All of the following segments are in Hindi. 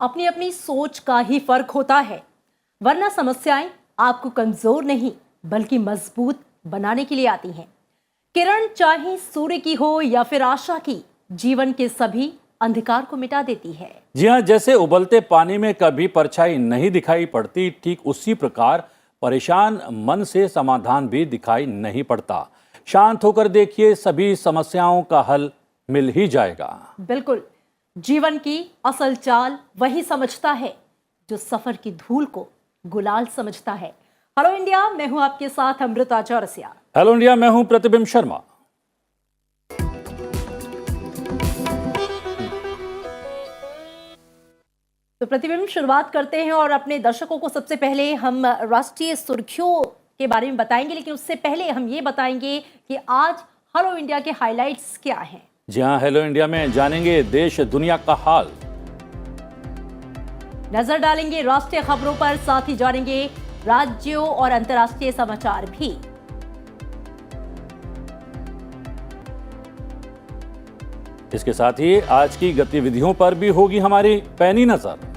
अपनी अपनी सोच का ही फर्क होता है, वरना समस्याएं आपको कमजोर नहीं बल्कि मजबूत बनाने के लिए आती हैं। किरण चाहे सूर्य की हो या फिर आशा की, जीवन के सभी अंधकार को मिटा देती है। जी हाँ, जैसे उबलते पानी में कभी परछाई नहीं दिखाई पड़ती, ठीक उसी प्रकार परेशान मन से समाधान भी दिखाई नहीं पड़ता। शांत होकर देखिए, सभी समस्याओं का हल मिल ही जाएगा। बिल्कुल, जीवन की असल चाल वही समझता है जो सफर की धूल को गुलाल समझता है। हेलो इंडिया, मैं हूं आपके साथ अमृता चौरसिया। हेलो इंडिया, मैं हूं प्रतिबिंब शर्मा। तो प्रतिबिंब, शुरुआत करते हैं और अपने दर्शकों को सबसे पहले हम राष्ट्रीय सुर्खियों के बारे में बताएंगे, लेकिन उससे पहले हम ये बताएंगे कि आज हेलो इंडिया के हाइलाइट्स क्या हैं। जी हाँ, हेलो इंडिया में जानेंगे देश दुनिया का हाल, नजर डालेंगे राष्ट्रीय खबरों पर, साथ ही जानेंगे राज्यों और अंतर्राष्ट्रीय समाचार भी। इसके साथ ही आज की गतिविधियों पर भी होगी हमारी पैनी नजर।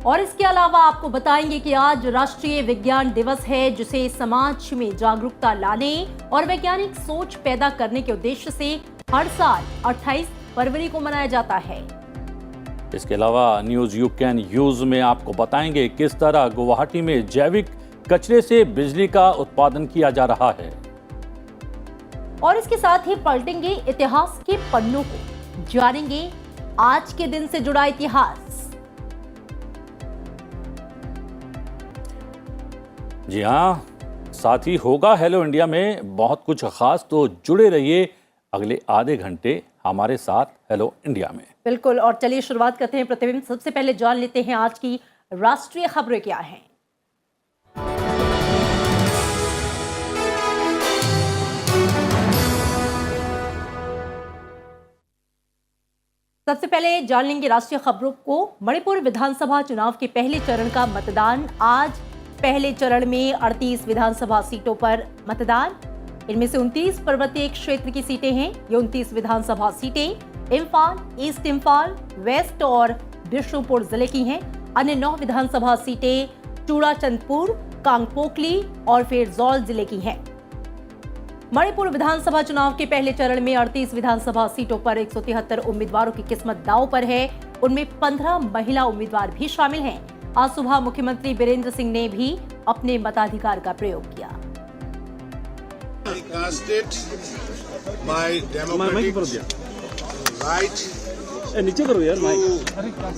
और इसके अलावा आपको बताएंगे कि आज राष्ट्रीय विज्ञान दिवस है, जिसे समाज में जागरूकता लाने और वैज्ञानिक सोच पैदा करने के उद्देश्य से हर साल 28 फरवरी को मनाया जाता है। इसके अलावा न्यूज यू कैन यूज में आपको बताएंगे किस तरह गुवाहाटी में जैविक कचरे से बिजली का उत्पादन किया जा रहा है। और इसके साथ ही पलटेंगे इतिहास के पन्नों को, जानेंगे आज के दिन से जुड़ा इतिहास। जी हाँ, साथ ही होगा हेलो इंडिया में बहुत कुछ खास, तो जुड़े रहिए अगले आधे घंटे हमारे साथ हेलो इंडिया में। बिल्कुल, और चलिए शुरुआत करते हैं प्रतिबिंब। सबसे पहले जान लेते हैं आज की राष्ट्रीय खबरें क्या हैं। सबसे पहले जान लेंगे राष्ट्रीय खबरों को। मणिपुर विधानसभा चुनाव के पहले चरण का मतदान आज। पहले चरण में 38 विधानसभा सीटों पर मतदान। इनमें से 29 पर्वतीय क्षेत्र की सीटें हैं। ये 29 विधानसभा सीटें इम्फाल, ईस्ट इम्फाल, वेस्ट और बिशुपुर जिले की हैं। अन्य 9 विधानसभा सीटें चूड़ाचंदपुर, कांगपोकली और फेरजौल जिले की हैं। मणिपुर विधानसभा चुनाव के पहले चरण में 38 विधानसभा सीटों पर 173 उम्मीदवारों की किस्मत दांव पर है। उनमें 15 महिला उम्मीदवार भी शामिल हैं। आज सुबह मुख्यमंत्री बीरेंद्र सिंह ने भी अपने मताधिकार का प्रयोग किया।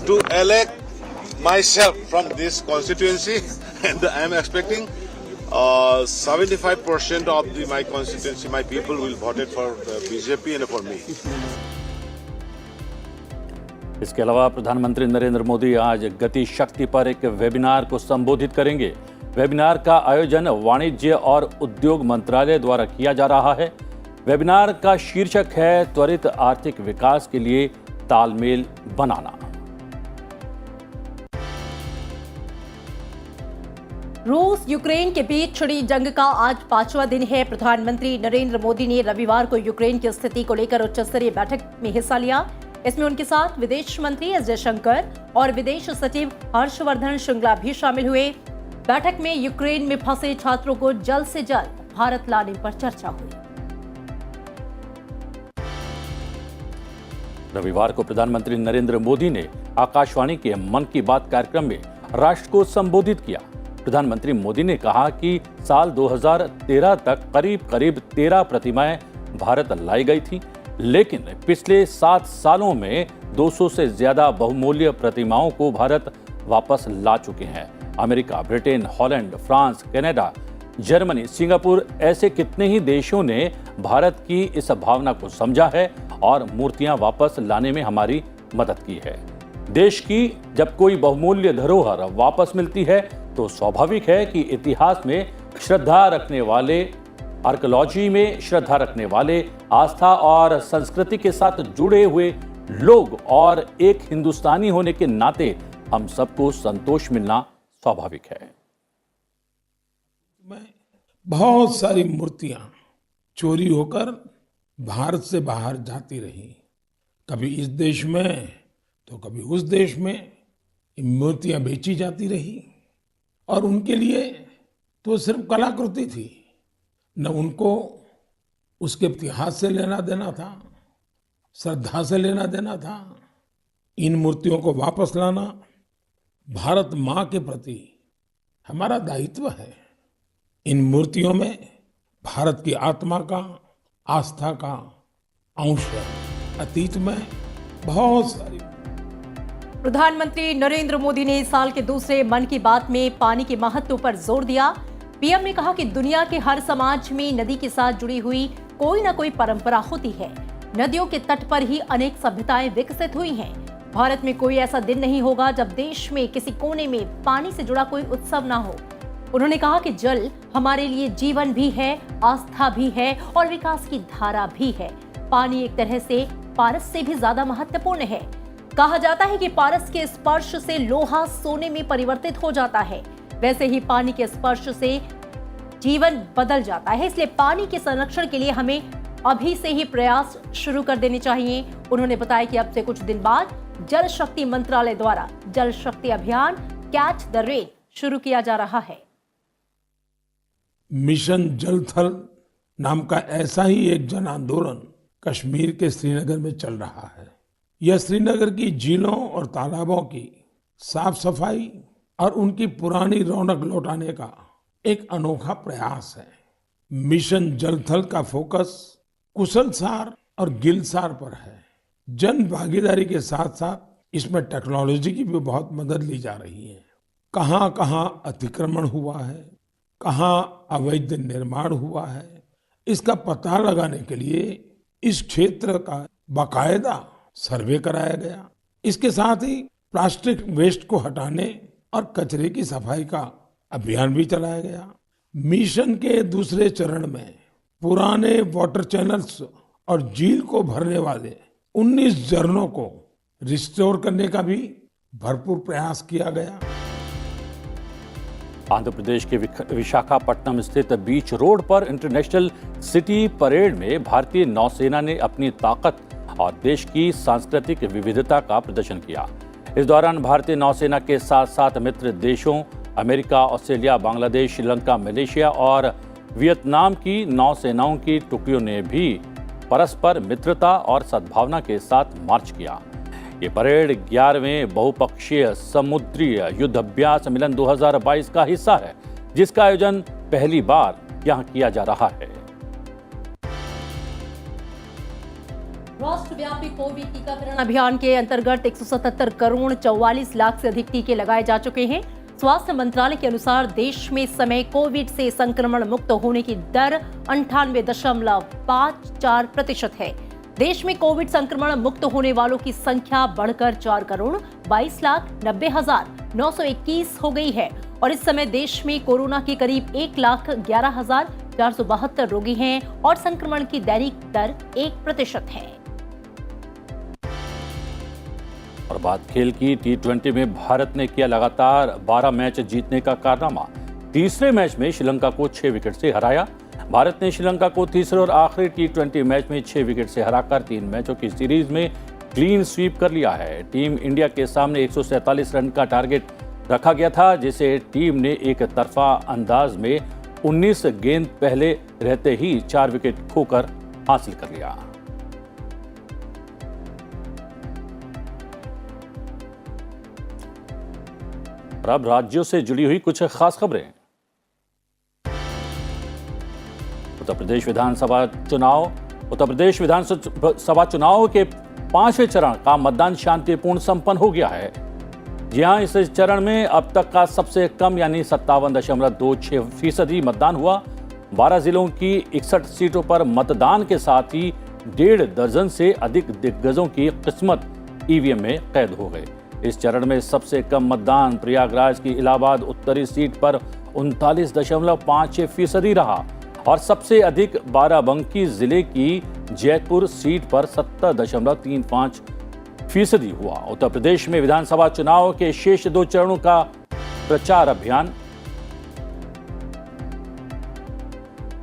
To elect myself from this constituency, and I am expecting 75% of my constituency, my people will vote for BJP and for me. इसके अलावा प्रधानमंत्री नरेंद्र मोदी आज गति शक्ति पर एक वेबिनार को संबोधित करेंगे। वेबिनार का आयोजन वाणिज्य और उद्योग मंत्रालय द्वारा किया जा रहा है। वेबिनार का शीर्षक है त्वरित आर्थिक विकास के लिए तालमेल बनाना। रूस यूक्रेन के बीच छिड़ी जंग का आज 5वां दिन है। प्रधानमंत्री नरेंद्र मोदी ने रविवार को यूक्रेन की स्थिति को लेकर उच्च स्तरीय बैठक में हिस्सा लिया। इसमें उनके साथ विदेश मंत्री एस जयशंकर और विदेश सचिव हर्षवर्धन श्रृंगला भी शामिल हुए। बैठक में यूक्रेन में फंसे छात्रों को जल्द से जल्द भारत लाने पर चर्चा हुई। रविवार को प्रधानमंत्री नरेंद्र मोदी ने आकाशवाणी के मन की बात कार्यक्रम में राष्ट्र को संबोधित किया। प्रधानमंत्री मोदी ने कहा कि साल 2013 तक करीब 13 प्रतिमाएं भारत लाई गई थी, लेकिन पिछले 7 सालों में 200 से ज्यादा बहुमूल्य प्रतिमाओं को भारत वापस ला चुके हैं। America, Britain, Holland, France, Canada, Germany, Singapore, ऐसे कितने ही देशों ने भारत की इस भावना को समझा है और मूर्तियां वापस लाने में हमारी मदद की है। देश की जब कोई बहुमूल्य धरोहर वापस मिलती है तो स्वाभाविक है कि इतिहास में श्रद्धा रखने वाले, आर्कियोलॉजी में श्रद्धा रखने वाले, आस्था और संस्कृति के साथ जुड़े हुए लोग और एक हिंदुस्तानी होने के नाते हम सबको संतोष मिलना स्वाभाविक है। बहुत सारी मूर्तियां चोरी होकर भारत से बाहर जाती रही, कभी इस देश में तो कभी उस देश में। ये मूर्तियां बेची जाती रही और उनके लिए तो सिर्फ कलाकृति थी, न उनको उसके इतिहास से लेना देना था, श्रद्धा से लेना देना था। इन मूर्तियों को वापस लाना भारत माँ के प्रति हमारा दायित्व है। इन मूर्तियों में भारत की आत्मा का, आस्था का अंश है। अतीत में बहुत सारी प्रधानमंत्री नरेंद्र मोदी ने इस साल के दूसरे मन की बात में पानी के महत्व पर जोर दिया। पीएम ने कहा कि दुनिया के हर समाज में नदी के साथ जुड़ी हुई कोई न कोई परंपरा होती है। नदियों के तट पर ही अनेक सभ्यताएं विकसित हुई हैं। भारत में कोई ऐसा दिन नहीं होगा जब देश में किसी कोने में पानी से जुड़ा कोई उत्सव ना हो। उन्होंने कहा कि जल हमारे लिए जीवन भी है, आस्था भी है और विकास की धारा भी है। पानी एक तरह से पारस से भी ज्यादा महत्वपूर्ण है। कहा जाता है कि पारस के स्पर्श से लोहा सोने में परिवर्तित हो जाता है, वैसे ही पानी के स्पर्श से जीवन बदल जाता है। इसलिए पानी के संरक्षण के लिए हमें अभी से ही प्रयास शुरू कर देने चाहिए। उन्होंने बताया कि अब से कुछ दिन बाद जल शक्ति मंत्रालय द्वारा जल शक्ति अभियान कैच द रेन शुरू किया जा रहा है। मिशन जल थल नाम का ऐसा ही एक जन आंदोलन कश्मीर के श्रीनगर में चल रहा है। यह श्रीनगर की झीलों और तालाबों की साफ सफाई और उनकी पुरानी रौनक लौटाने का एक अनोखा प्रयास है। मिशन जल थल का फोकस कुशलसार और गिलसार पर है। जन भागीदारी के साथ साथ इसमें टेक्नोलॉजी की भी बहुत मदद ली जा रही है। कहाँ कहाँ अतिक्रमण हुआ है, कहाँ अवैध निर्माण हुआ है, इसका पता लगाने के लिए इस क्षेत्र का बाकायदा सर्वे कराया गया। इसके साथ ही प्लास्टिक वेस्ट को हटाने और कचरे की सफाई का अभियान भी चलाया गया। मिशन के दूसरे चरण में पुराने वाटर चैनल्स और झील को भरने वाले 19 झरनों को रिस्टोर करने का भी भरपूर प्रयास किया गया। आंध्र प्रदेश के विशाखापट्टनम स्थित बीच रोड पर इंटरनेशनल सिटी परेड में भारतीय नौसेना ने अपनी ताकत और देश की सांस्कृतिक विविधता का प्रदर्शन किया। इस दौरान भारतीय नौसेना के साथ साथ मित्र देशों America, Australia, Bangladesh, Sri Lanka, Malaysia और वियतनाम की नौसेनाओं की टुकड़ियों ने भी परस्पर मित्रता और सद्भावना के साथ मार्च किया। ये परेड 11वें बहुपक्षीय समुद्री युद्धाभ्यास सम्मेलन 2022 का हिस्सा है, जिसका आयोजन पहली बार यहां किया जा रहा है। राष्ट्रव्यापी कोविड टीकाकरण अभियान के अंतर्गत 177 करोड़ 44 लाख से अधिक टीके लगाए जा चुके हैं। स्वास्थ्य मंत्रालय के अनुसार देश में इस समय कोविड से संक्रमण मुक्त होने की दर 98.54% है। देश में कोविड संक्रमण मुक्त होने वालों की संख्या बढ़कर 4 करोड़ 22 लाख 90,921 हो गई है और इस समय देश में कोरोना के करीब 1,11,472 रोगी हैं और संक्रमण की दैनिक दर 1% है। और बात खेल की, T20 में भारत ने किया लगातार 12 मैच जीतने का कारनामा। तीसरे मैच में श्रीलंका को 6 विकेट से हराया। भारत ने श्रीलंका को तीसरे और आखिरी T20 मैच में 6 विकेट से हराकर 3 मैचों की सीरीज में क्लीन स्वीप कर लिया है। टीम इंडिया के सामने 147 रन का टारगेट रखा गया था, जिसे टीम ने एक तरफा अंदाज में 19 गेंद पहले रहते ही 4 विकेट खोकर हासिल कर लिया। और अब राज्यों से जुड़ी हुई कुछ खास खबरें। उत्तर प्रदेश विधानसभा चुनाव के 5वें चरण का मतदान शांतिपूर्ण संपन्न हो गया है। जी हां, इस चरण में अब तक का सबसे कम यानी 57.26% मतदान हुआ। 12 जिलों की 61 सीटों पर मतदान के साथ ही 1.5 दर्जन से अधिक दिग्गजों की किस्मत ईवीएम में कैद हो गए। इस चरण में सबसे कम मतदान प्रयागराज की इलाहाबाद उत्तरी सीट पर 39.56% रहा और सबसे अधिक बाराबंकी जिले की जयपुर सीट पर 70.35% हुआ। उत्तर प्रदेश में विधानसभा चुनाव के शेष 2 चरणों का प्रचार अभियान।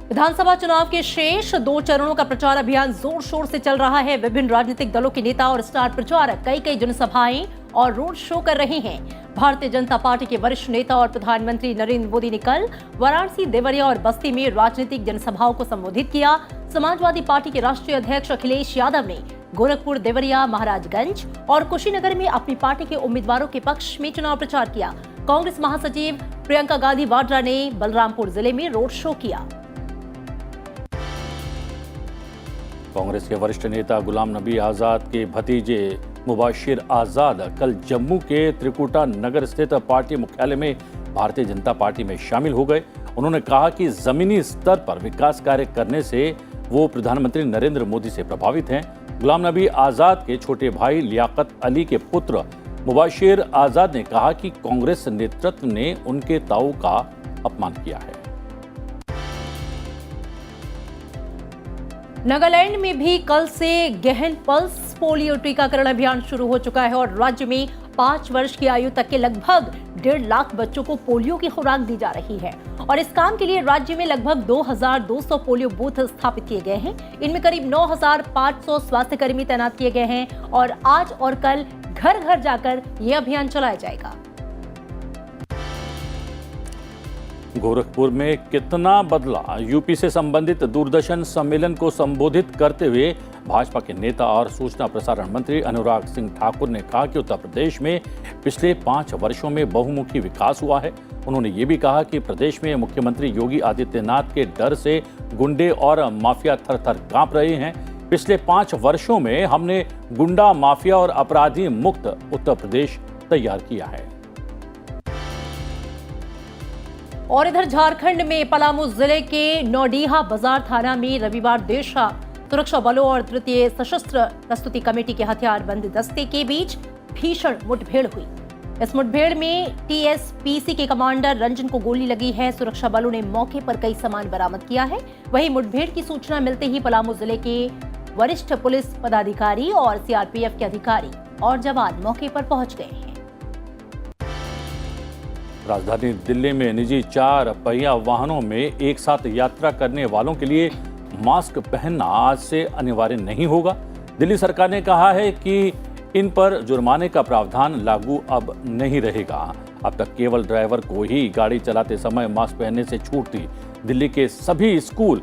विधानसभा चुनाव के शेष 2 चरणों का प्रचार अभियान जोर शोर से चल रहा है। विभिन्न राजनीतिक दलों के नेता और स्टार प्रचारक कई जनसभाएं और रोड शो कर रहे हैं। भारतीय जनता पार्टी के वरिष्ठ नेता और प्रधानमंत्री नरेंद्र मोदी ने कल वाराणसी, देवरिया और बस्ती में राजनीतिक जनसभाओं को संबोधित किया। समाजवादी पार्टी के राष्ट्रीय अध्यक्ष अखिलेश यादव ने गोरखपुर, देवरिया, महाराजगंज और कुशीनगर में अपनी पार्टी के उम्मीदवारों के पक्ष में चुनाव प्रचार किया। कांग्रेस महासचिव प्रियंका गांधी वाड्रा ने बलरामपुर जिले में रोड शो किया। कांग्रेस के वरिष्ठ नेता गुलाम नबी आजाद के भतीजे मुबाशिर आजाद कल जम्मू के त्रिकुटा नगर स्थित पार्टी मुख्यालय में भारतीय जनता पार्टी में शामिल हो गए। उन्होंने कहा कि जमीनी स्तर पर विकास कार्य करने से वो प्रधानमंत्री नरेंद्र मोदी से प्रभावित हैं। गुलाम नबी आजाद के छोटे भाई लियाकत अली के पुत्र मुबाशिर आजाद ने कहा कि कांग्रेस नेतृत्व ने उनके ताऊ का अपमान किया है। नागालैंड में भी कल से गहन पल्स पोलियो टीकाकरण अभियान शुरू हो चुका है और राज्य में 5 वर्ष की आयु तक के लगभग 1.5 लाख बच्चों को पोलियो की खुराक दी जा रही है और इस काम के लिए राज्य में लगभग 2200 पोलियो बूथ स्थापित किए गए हैं। इनमें करीब 9500 स्वास्थ्य कर्मी तैनात किए गए हैं और आज और कल घर घर जाकर यह अभियान चलाया जाएगा। गोरखपुर में कितना बदला, यूपी से संबंधित दूरदर्शन सम्मेलन को संबोधित करते हुए भाजपा के नेता और सूचना प्रसारण मंत्री अनुराग सिंह ठाकुर ने कहा कि उत्तर प्रदेश में पिछले 5 वर्षों में बहुमुखी विकास हुआ है। उन्होंने ये भी कहा कि प्रदेश में मुख्यमंत्री योगी आदित्यनाथ के डर से गुंडे और माफिया थर-थर कांप रहे हैं। पिछले 5 वर्षों में हमने गुंडा, माफिया और अपराधी मुक्त उत्तर प्रदेश तैयार किया है। और इधर झारखंड में पलामू जिले के नौडीहा बाजार थाना में रविवार देर शाम सुरक्षा बलों और तृतीय सशस्त्र प्रस्तुति कमेटी के हथियारबंद दस्ते के बीच भीषण मुठभेड़ हुई। इस मुठभेड़ में टीएसपीसी के कमांडर रंजन को गोली लगी है। सुरक्षा बलों ने मौके पर कई सामान बरामद किया है। वहीं मुठभेड़ की सूचना मिलते ही पलामू जिले के वरिष्ठ पुलिस पदाधिकारी और सीआरपीएफ के अधिकारी और जवान मौके पर पहुंच गए हैं। राजधानी दिल्ली में निजी 4 पहिया वाहनों में एक साथ यात्रा करने वालों के लिए मास्क पहनना आज से अनिवार्य नहीं होगा। दिल्ली सरकार ने कहा है कि इन पर जुर्माने का प्रावधान लागू अब नहीं रहेगा। अब तक केवल ड्राइवर को ही गाड़ी चलाते समय मास्क पहनने से छूट थी। दिल्ली के सभी स्कूल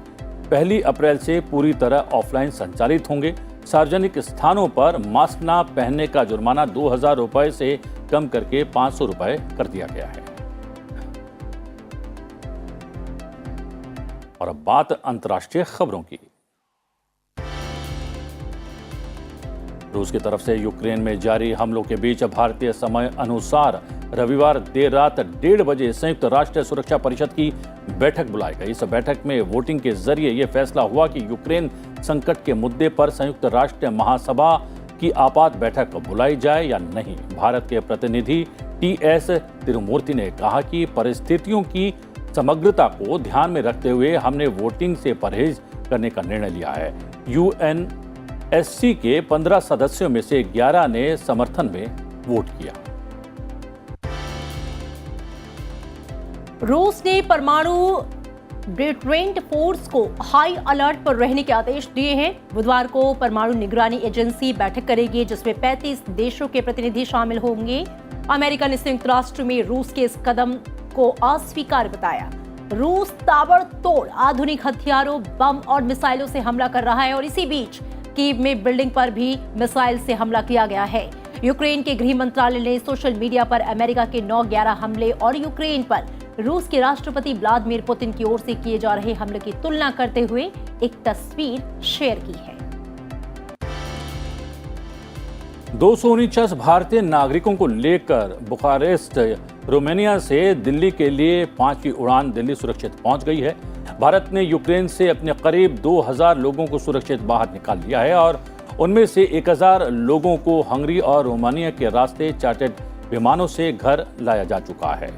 1 अप्रैल से पूरी तरह ऑफलाइन संचालित होंगे। सार्वजनिक स्थानों पर मास्क न पहनने का जुर्माना 2000 रुपए से कम करके 500 रुपए कर दिया गया है। और अब बात अंतर्राष्ट्रीय खबरों की। रूस की तरफ से यूक्रेन में जारी हमलों के बीच भारतीय समय अनुसार रविवार देर रात 1:30 बजे संयुक्त राष्ट्र सुरक्षा परिषद की बैठक बुलाई गई। इस बैठक में वोटिंग के जरिए यह फैसला हुआ कि यूक्रेन संकट के मुद्दे पर संयुक्त राष्ट्र महासभा की आपात बैठक बुलाई जाए या नहीं। भारत के प्रतिनिधि टीएस तिरुमूर्ति ने कहा कि परिस्थितियों की समग्रता को ध्यान में रखते हुए हमने वोटिंग से परहेज करने का निर्णय लिया है। यूएनएससी के 15 सदस्यों में से 11 ने समर्थन में वोट किया। रूस ने परमाणु डिटरेंट फोर्स को हाई अलर्ट पर रहने के आदेश दिए हैं। बुधवार को परमाणु निगरानी एजेंसी बैठक करेगी जिसमें 35 देशों के प्रतिनिधि शामिल होंगे। अमेरिका ने संयुक्त राष्ट्र में रूस के इस कदम को अस्वीकार बताया। रूस ताबड़तोड़ आधुनिक हथियारों, बम और मिसाइलों से हमला कर रहा है और इसी बीच कीव में बिल्डिंग पर भी मिसाइल से हमला किया गया है। यूक्रेन के गृह मंत्रालय ने सोशल मीडिया पर अमेरिका के 9/11 हमले और यूक्रेन पर रूस के राष्ट्रपति व्लादिमीर पुतिन की ओर से किए जा रहे हमले की तुलना करते हुए एक तस्वीर शेयर की है। 249 भारतीय नागरिकों को लेकर बुखारेस्ट, रोमानिया से दिल्ली के लिए 5वीं उड़ान दिल्ली सुरक्षित पहुंच गई है। भारत ने यूक्रेन से अपने करीब 2000 लोगों को सुरक्षित बाहर निकाल लिया है और उनमें से 1000 लोगों को हंगरी और रोमानिया के रास्ते चार्टर्ड विमानों से घर लाया जा चुका है।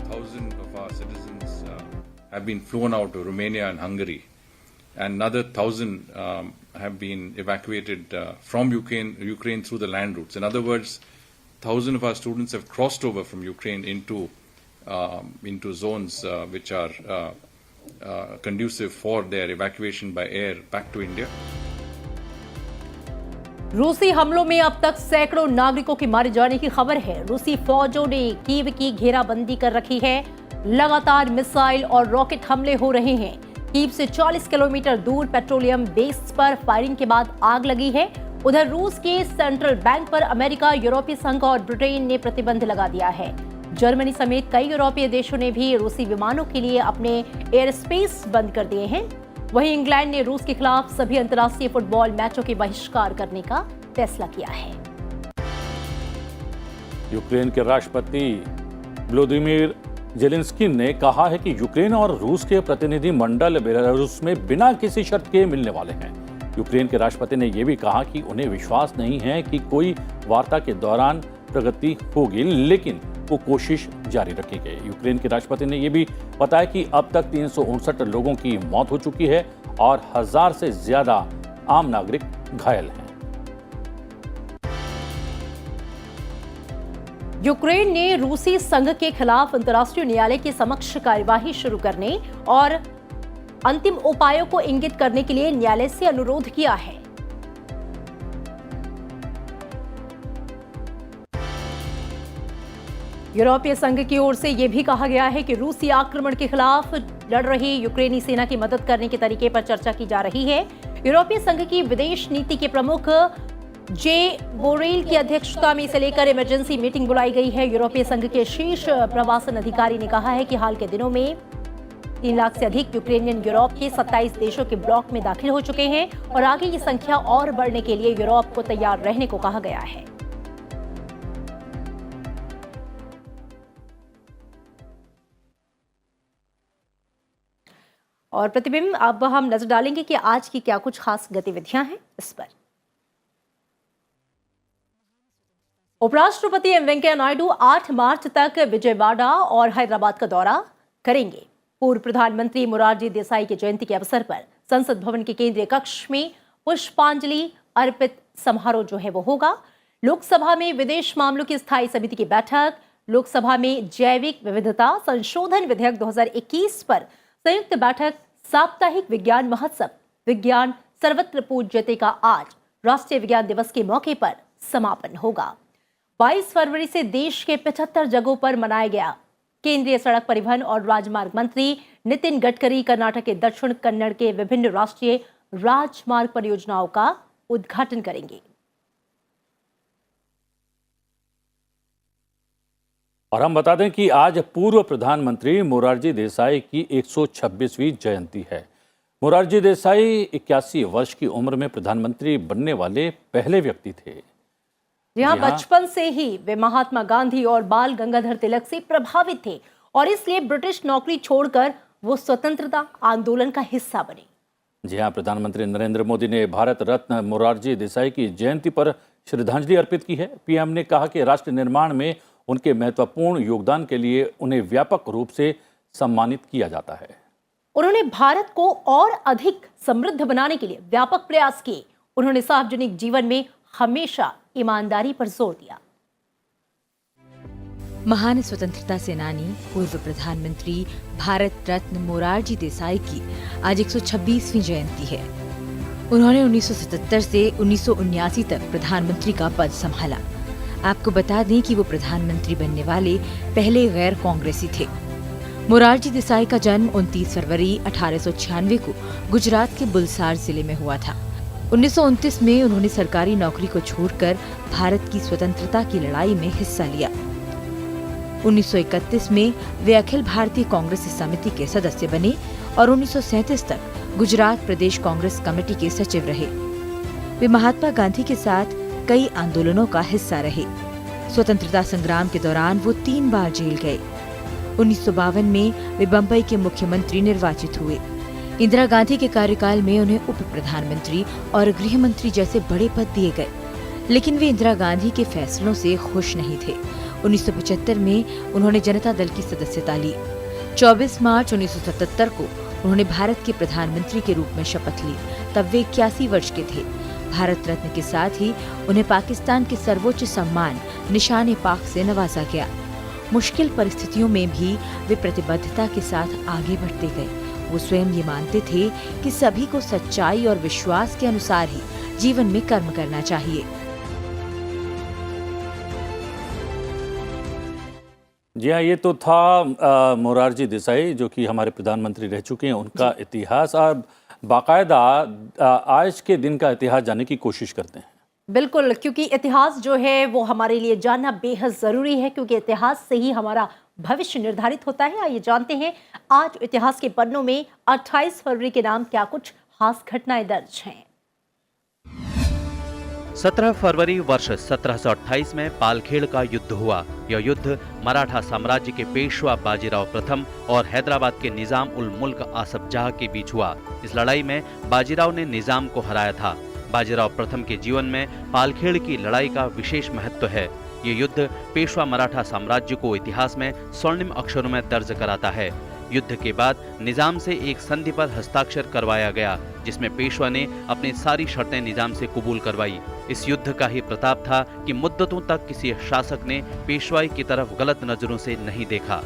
Thousands of our citizens have been flown out to Romania and Hungary, and another 1,000 have been evacuated from Ukraine through the land routes. In other words, 1,000 of our students have crossed over from Ukraine into zones which are conducive for their evacuation by air back to India. रूसी हमलों में अब तक सैकड़ों नागरिकों के मारे जाने की खबर है। रूसी फौजों ने कीव की घेराबंदी कर रखी है। लगातार मिसाइल और रॉकेट हमले हो रहे हैं। कीव से 40 किलोमीटर दूर पेट्रोलियम बेस पर फायरिंग के बाद आग लगी है। उधर रूस के सेंट्रल बैंक पर अमेरिका, यूरोपीय संघ और ब्रिटेन ने प्रतिबंध लगा दिया है। जर्मनी समेत कई यूरोपीय देशों ने भी रूसी विमानों के लिए अपने एयर स्पेस बंद कर दिए हैं। वहीं इंग्लैंड ने रूस के खिलाफ सभी अंतर्राष्ट्रीय फुटबॉल मैचों के बहिष्कार करने का फैसला किया है। यूक्रेन के राष्ट्रपति व्लादिमीर जेलेंस्की ने कहा है कि यूक्रेन और रूस के प्रतिनिधि मंडल बेलारूस में बिना किसी शर्त के मिलने वाले हैं। यूक्रेन के राष्ट्रपति ने यह भी कहा कि उन्हें विश्वास नहीं है कि कोई वार्ता के दौरान प्रगति होगी, लेकिन वो कोशिश जारी रखेंगे। यूक्रेन के राष्ट्रपति ने यह भी बताया कि अब तक 359 लोगों की मौत हो चुकी है और 1000 से ज्यादा आम नागरिक घायल हैं। यूक्रेन ने रूसी संघ के खिलाफ अंतर्राष्ट्रीय न्यायालय के समक्ष कार्यवाही शुरू करने और अंतिम उपायों को इंगित करने के लिए न्यायालय से अनुरोध किया है। यूरोपीय संघ की ओर से यह भी कहा गया है कि रूसी आक्रमण के खिलाफ लड़ रही यूक्रेनी सेना की मदद करने के तरीके पर चर्चा की जा रही है। यूरोपीय संघ की विदेश नीति के प्रमुख जे बोरेल की अध्यक्षता में इसे लेकर इमरजेंसी मीटिंग बुलाई गई है। यूरोपीय संघ के शीर्ष प्रशासन अधिकारी ने कहा है कि हाल के दिनों में 3 लाख से अधिक यूक्रेनियन यूरोप के 27 देशों के ब्लॉक में दाखिल हो चुके हैं और आगे ये संख्या और बढ़ने के लिए यूरोप को तैयार रहने को कहा गया है। और प्रतिबिंब, अब हम नजर डालेंगे कि आज की क्या कुछ खास गतिविधियां हैं इस पर। उपराष्ट्रपति एम वेंकैया नायडू 8 मार्च तक विजयवाड़ा और हैदराबाद का दौरा करेंगे। पूर्व प्रधानमंत्री मोरारजी देसाई की जयंती के अवसर पर संसद भवन के केंद्रीय कक्ष में पुष्पांजलि अर्पित समारोह जो है वो होगा। लोकसभा में विदेश मामलों की स्थायी समिति की बैठक, लोकसभा में जैविक विविधता संशोधन विधेयक 2021 पर संयुक्त बैठक, साप्ताहिक विज्ञान महोत्सव, विज्ञान सर्वत्र पूज्यते का आज राष्ट्रीय विज्ञान दिवस के मौके पर समापन होगा। 22 फरवरी से देश के 75 जगहों पर मनाया गया। केंद्रीय सड़क परिवहन और राजमार्ग मंत्री नितिन गडकरी कर्नाटक के दक्षिण कन्नड़ के विभिन्न राष्ट्रीय राजमार्ग परियोजनाओं का उद्घाटन करेंगे। और हम बता दें कि आज पूर्व प्रधानमंत्री मोरारजी देसाई की 126वीं जयंती है। मोरारजी देसाई 81 वर्ष की उम्र में प्रधानमंत्री बनने वाले पहले व्यक्ति थे। यहाँ बचपन से ही वे महात्मा गांधी और बाल गंगाधर तिलक से प्रभावित थे और इसलिए ब्रिटिश नौकरी छोड़कर वो स्वतंत्रता आंदोलन का हिस्सा बने। जी हाँ, प्रधानमंत्री नरेंद्र मोदी ने भारत रत्न मोरारजी देसाई की जयंती पर श्रद्धांजलि अर्पित की है। पीएम ने कहा कि राष्ट्र निर्माण में उनके महत्वपूर्ण योगदान के लिए उन्हें व्यापक रूप से सम्मानित किया जाता है। उन्होंने भारत को और अधिक समृद्ध बनाने के लिए व्यापक प्रयास किए। उन्होंने सार्वजनिक जीवन में हमेशा ईमानदारी पर जोर दिया। महान स्वतंत्रता सेनानी पूर्व प्रधानमंत्री भारत रत्न मोरारजी देसाई की आज 126वीं जयंती है। उन्होंने 1977 से 1979 तक प्रधानमंत्री का पद संभाला। आपको बता दें कि वो प्रधानमंत्री बनने वाले पहले गैर कांग्रेसी थे। मोरारजी देसाई का जन्म 29 फरवरी 1896 को गुजरात के बुलसार जिले में हुआ था। 1929 में उन्होंने सरकारी नौकरी को छोड़कर भारत की स्वतंत्रता की लड़ाई में हिस्सा लिया। 1931 में वे अखिल भारतीय कांग्रेस समिति के सदस्य बने और 1937 तक गुजरात प्रदेश कांग्रेस कमेटी के सचिव रहे। वे महात्मा गांधी के साथ कई आंदोलनों का हिस्सा रहे। स्वतंत्रता संग्राम के दौरान वो 3 बार जेल गए। 1952 में वे बंबई के मुख्यमंत्री निर्वाचित हुए। इंदिरा गांधी के कार्यकाल में उन्हें उप प्रधानमंत्री और गृह मंत्री जैसे बड़े पद दिए गए, लेकिन वे इंदिरा गांधी के फैसलों से खुश नहीं थे। 1975 में उन्होंने जनता दल की सदस्यता ली। 24 मार्च 1977 को उन्होंने भारत के प्रधानमंत्री के रूप में शपथ ली। तब वे 81 वर्ष के थे। भारत रत्न के साथ ही उन्हें पाकिस्तान के सर्वोच्च सम्मान निशान-ए-पाक से नवाजा गया। मुश्किल परिस्थितियों में भी वे प्रतिबद्धता के साथ आगे बढ़ते गए। वो स्वयं ये मानते थे कि सभी को सच्चाई और विश्वास के अनुसार ही जीवन में कर्म करना चाहिए। जी हाँ, ये तो था मोरारजी देसाई जो कि हमारे प्रधानमंत्री रह चुके हैं, उनका इतिहास। और बाकायदा आज के दिन का इतिहास जानने की कोशिश करते हैं। बिल्कुल, क्योंकि इतिहास जो है वो हमारे लिए जानना बेहद ज़रूरी है, क्योंकि इतिहास से ही हमारा भविष्य निर्धारित होता है। आइए जानते हैं आज इतिहास के पन्नों में 28 फरवरी के नाम क्या कुछ खास घटनाएं दर्ज हैं। 17 फरवरी वर्ष 1728 में पालखेड़ का युद्ध हुआ। यह युद्ध मराठा साम्राज्य के पेशवा बाजीराव प्रथम और हैदराबाद के निजाम उल मुल्क आसफ जाह के बीच हुआ। इस लड़ाई में बाजीराव ने निजाम को हराया था। बाजीराव प्रथम के जीवन में पालखेड़ की लड़ाई का विशेष महत्व है। ये युद्ध पेशवा मराठा साम्राज्य को इतिहास में स्वर्णिम अक्षरों में दर्ज कराता है। युद्ध के बाद निजाम से एक संधि पर हस्ताक्षर करवाया गया, जिसमें पेशवा ने अपनी सारी शर्तें निजाम से कबूल करवाई। इस युद्ध का ही प्रताप था कि मुद्दतों तक किसी शासक ने पेशवाई की तरफ गलत नजरों से नहीं देखा।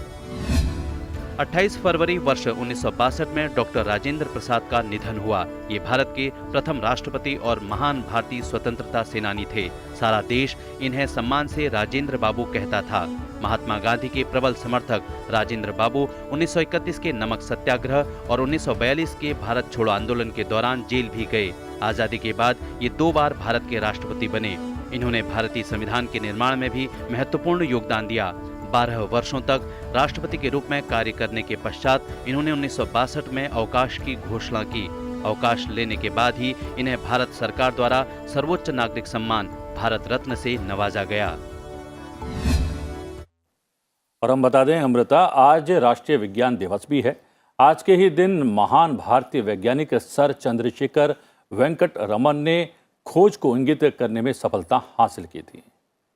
28 फरवरी वर्ष 1962 में डॉक्टर राजेंद्र प्रसाद का निधन हुआ। ये भारत के प्रथम राष्ट्रपति और महान भारतीय स्वतंत्रता सेनानी थे। सारा देश इन्हें सम्मान से राजेंद्र बाबू कहता था। महात्मा गांधी के प्रबल समर्थक राजेंद्र बाबू 1931 के नमक सत्याग्रह और 1942 के भारत छोड़ो आंदोलन के दौरान जेल भी गए। आजादी के बाद ये 2 बार भारत के राष्ट्रपति बने। इन्होंने भारतीय संविधान के निर्माण में भी महत्वपूर्ण योगदान दिया। 12 वर्षों तक राष्ट्रपति के रूप में कार्य करने के पश्चात इन्होंने 1962 में अवकाश की घोषणा की। अवकाश लेने के बाद ही इन्हें भारत सरकार द्वारा सर्वोच्च नागरिक सम्मान भारत रत्न से नवाजा गया। और हम बता दें अमृता, आज राष्ट्रीय विज्ञान दिवस भी है। आज के ही दिन महान भारतीय वैज्ञानिक सर चंद्रशेखर वेंकट रमन ने खोज को इंगित करने में सफलता हासिल की थी।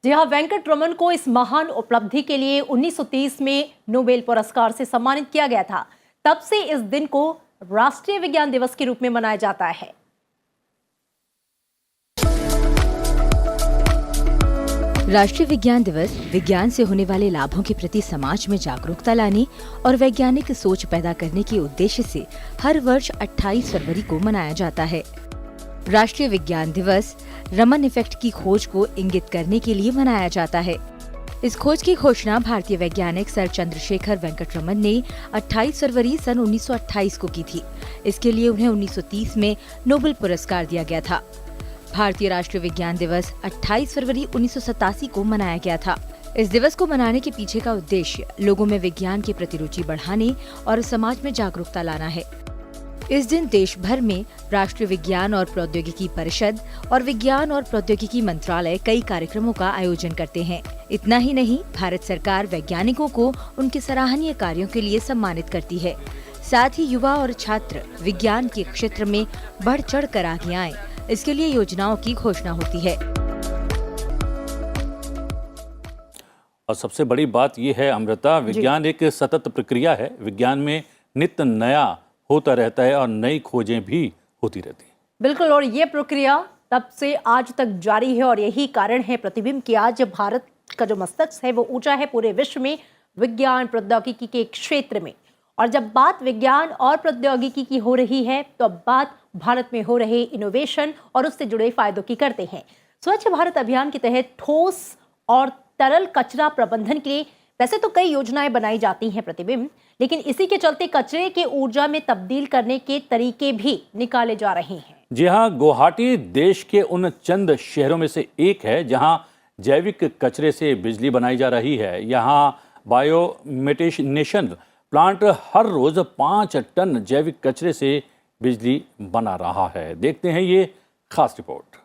जी हाँ, वेंकट रमन को इस महान उपलब्धि के लिए 1930 में नोबेल पुरस्कार से सम्मानित किया गया था। तब से इस दिन को राष्ट्रीय विज्ञान दिवस के रूप में मनाया जाता है। राष्ट्रीय विज्ञान दिवस विज्ञान से होने वाले लाभों के प्रति समाज में जागरूकता लाने और वैज्ञानिक सोच पैदा करने के उद्देश्य से हर वर्ष 28 फरवरी को मनाया जाता है। राष्ट्रीय विज्ञान दिवस रमन इफेक्ट की खोज को इंगित करने के लिए मनाया जाता है। इस खोज की घोषणा भारतीय वैज्ञानिक सर चंद्रशेखर वेंकट रमन ने 28 फरवरी सन 1928 को की थी। इसके लिए उन्हें 1930 में नोबेल पुरस्कार दिया गया था। भारतीय राष्ट्रीय विज्ञान दिवस 28 फरवरी 1987 को मनाया गया था। इस दिवस को मनाने के पीछे का उद्देश्य लोगों में विज्ञान के प्रति रुचि बढ़ाने और समाज में जागरूकता लाना है। इस दिन देश भर में राष्ट्रीय विज्ञान और प्रौद्योगिकी परिषद और विज्ञान और प्रौद्योगिकी मंत्रालय कई कार्यक्रमों का आयोजन करते हैं। इतना ही नहीं, भारत सरकार वैज्ञानिकों को उनके सराहनीय कार्यों के लिए सम्मानित करती है। साथ ही युवा और छात्र विज्ञान के क्षेत्र में बढ़ चढ़ कर आगे आएं, इसके लिए योजनाओं की घोषणा होती है। और सबसे बड़ी बात यह है अमृता, विज्ञान एक सतत प्रक्रिया है। विज्ञान में नित्य नया होता रहता है और नई खोजें भी होती रहती हैं। बिल्कुल, और ये प्रक्रिया तब से आज तक जारी है और यही कारण है प्रतिबिंब कि आज भारत का जो मस्तक है वो ऊंचा है पूरे विश्व में विज्ञान प्रौद्योगिकी के क्षेत्र में। और जब बात विज्ञान और प्रौद्योगिकी की हो रही है तो अब बात भारत में हो रहे इनोवेशन और उससे जुड़े फायदों की करते हैं। स्वच्छ भारत अभियान के तहत ठोस और तरल कचरा प्रबंधन के लिए वैसे तो कई योजनाएं बनाई जाती हैं प्रतिबिंब, लेकिन इसी के चलते कचरे के ऊर्जा में तब्दील करने के तरीके भी निकाले जा रहे हैं। जी हाँ, गुवाहाटी देश के उन चंद शहरों में से एक है जहां जैविक कचरे से बिजली बनाई जा रही है। यहाँ बायोमेटेनेशन प्लांट हर रोज 5 टन जैविक कचरे से बिजली बना रहा है। देखते हैं ये खास रिपोर्ट।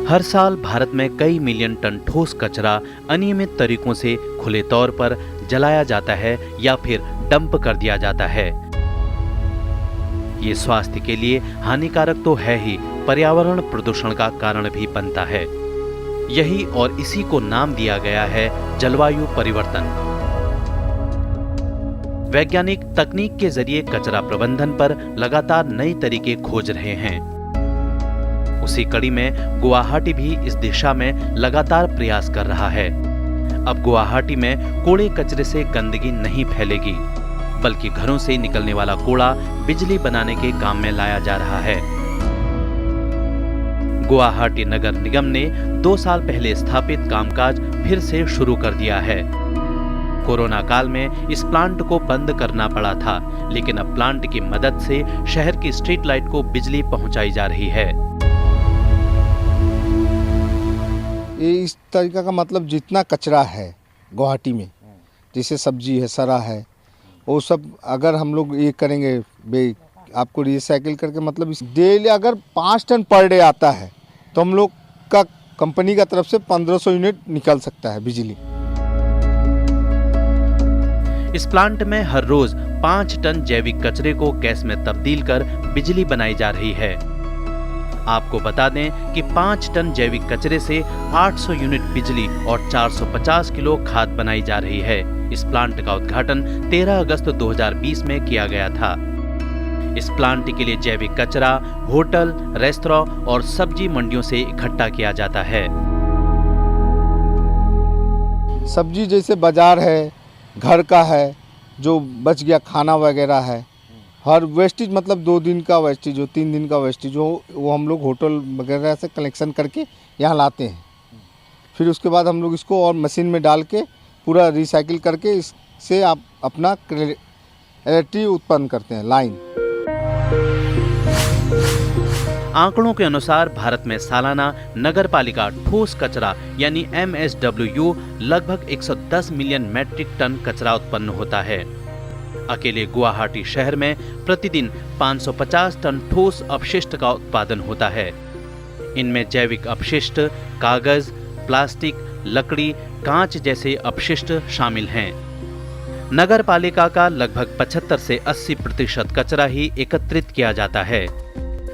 हर साल भारत में कई मिलियन टन ठोस कचरा अनियमित तरीकों से खुले तौर पर जलाया जाता है या फिर डंप कर दिया जाता है। ये स्वास्थ्य के लिए हानिकारक तो है ही, पर्यावरण प्रदूषण का कारण भी बनता है। यही और इसी को नाम दिया गया है जलवायु परिवर्तन। वैज्ञानिक तकनीक के जरिए कचरा प्रबंधन पर लगातार नए तरीके खोज रहे हैं। उसी कड़ी में गुवाहाटी भी इस दिशा में लगातार प्रयास कर रहा है। अब गुवाहाटी में कूड़े कचरे से गंदगी नहीं फैलेगी। बल्कि घरों से निकलने वाला कूड़ा बिजली बनाने के काम में लाया जा रहा है। गुवाहाटी नगर निगम ने 2 साल पहले स्थापित कामकाज फिर से शुरू कर दिया है। कोरोना काल में इस प्लांट को बंद करना पड़ा था, लेकिन अब प्लांट की मदद से शहर की स्ट्रीट लाइट को बिजली पहुंचाई जा रही है। ये इस तरीका का मतलब जितना कचरा है गुवाहाटी में, जैसे सब्जी है, सरा है, वो सब अगर हम लोग ये करेंगे आपको रिसाइकिल करके, मतलब डेली अगर 5 टन पर डे आता है तो हम लोग का कंपनी का तरफ से 1500 यूनिट निकल सकता है बिजली। इस प्लांट में हर रोज 5 टन जैविक कचरे को गैस में तब्दील कर बिजली बनाई जा रही है। आपको बता दें कि 5 टन जैविक कचरे से 800 यूनिट बिजली और 450 किलो खाद बनाई जा रही है। इस प्लांट का उद्घाटन 13 अगस्त 2020 में किया गया था। इस प्लांट के लिए जैविक कचरा होटल, रेस्तरां और सब्जी मंडियों से इकट्ठा किया जाता है। सब्जी जैसे बाजार है, घर का है, जो बच गया खाना वगैरह है, हर वेस्टेज मतलब 2 दिन का वेस्टेज हो, 3 दिन का वेस्टेज हो, वो हम लोग होटल वगैरह से कलेक्शन करके यहाँ लाते हैं। फिर उसके बाद हम लोग इसको और मशीन में डाल के पूरा रिसाइकिल करके इससे आप अपना इलेक्ट्रिसिटी उत्पन्न करते हैं, लाइन। आंकड़ों के अनुसार भारत में सालाना नगर पालिका ठोस कचरा यानी MSW लगभग 110 मिलियन मैट्रिक टन कचरा उत्पन्न होता है। अकेले गुवाहाटी शहर में प्रतिदिन 550 टन ठोस अपशिष्ट का उत्पादन होता है। इनमें जैविक अपशिष्ट, कागज, प्लास्टिक, लकड़ी, कांच जैसे अपशिष्ट शामिल हैं। नगर पालिका का लगभग 75 से 80% कचरा ही एकत्रित किया जाता है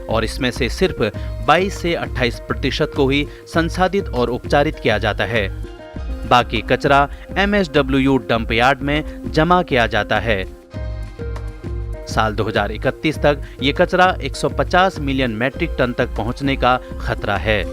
और इसमें से सिर्फ 22 से 28% को ही संसाधित और उपचारित किया जाता है। बाकी कचरा MSW डंप यार्ड में जमा किया जाता है। साल 2031 तक ये कचरा 150 मिलियन मैट्रिक टन तक पहुंचने का खतरा है।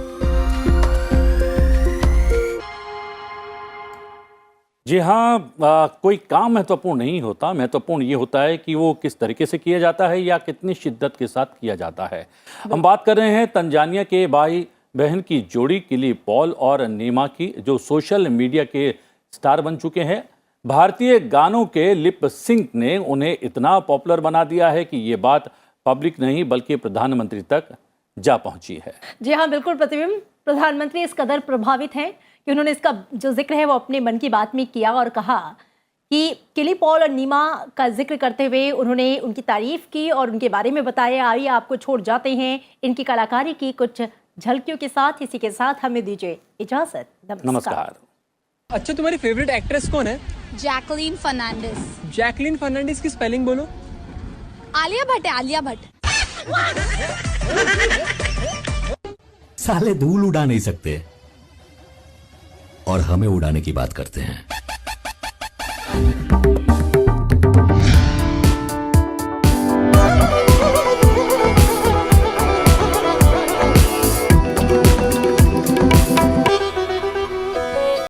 जी हाँ, कोई काम महत्वपूर्ण नहीं होता, महत्वपूर्ण ये होता है कि वो किस तरीके से किया जाता है या कितनी शिद्दत के साथ किया जाता है। हम बात कर रहे हैं तंजानिया के भाई बहन की जोड़ी किली पॉल और नीमा की, जो सोशल मीडिया के स्टार बन चुके हैं। भारतीय गानों के लिप सिंक ने उन्हें इतना पॉपुलर बना दिया है कि ये बात पब्लिक नहीं बल्कि प्रधानमंत्री तक जा पहुंची है। जी हाँ, बिल्कुल प्रतिबिंब। प्रधानमंत्री इस कदर प्रभावित हैं कि उन्होंने इसका जो जिक्र है वो अपने मन की बात में किया और कहा कि किली पॉल और नीमा का जिक्र करते हुए उन्होंने उनकी तारीफ की और उनके बारे में बताया। आइए आपको छोड़ जाते हैं इनकी कलाकारी की कुछ झलकियों के साथ। इसी के साथ हमें दीजिए इजाजत। नमस्कार। अच्छा, तुम्हारी फेवरेट एक्ट्रेस कौन है? जैकलीन फर्नांडिस। जैकलीन फर्नांडिस की स्पेलिंग बोलो। आलिया भट्ट है, आलिया भट्ट। साले धूल उड़ा नहीं सकते और हमें उड़ाने की बात करते हैं।